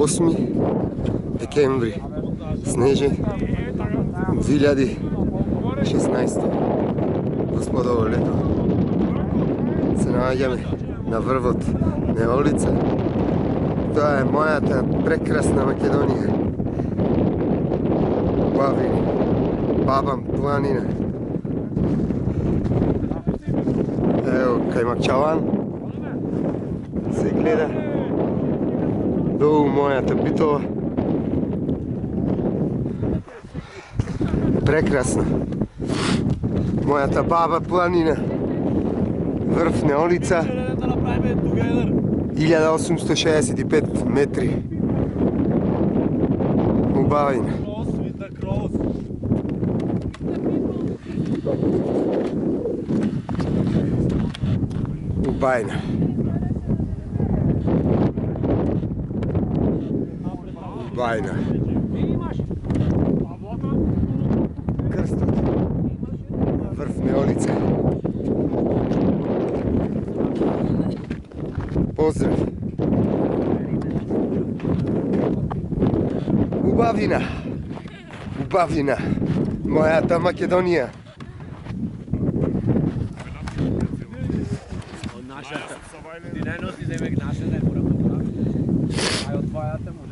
8 декември, снежен 2016. Господово лето. Се наоѓаме на врвот Неолица. Тоа е мојата прекрасна Македонија. Бавини, Бабам планина. Ево Кајмакчалан се гледа. Долу мојата Битола. Прекрасно. Мојата Баба планина. Врв Неолица. 1865 метри. Убавина. Убавина. Убавина. Крстот. Врв Неолица. Поздрав. Убавина. Убавина. Мојата Македонија. Ти не носи земек нашата, мора да прави. Ај од твојата му.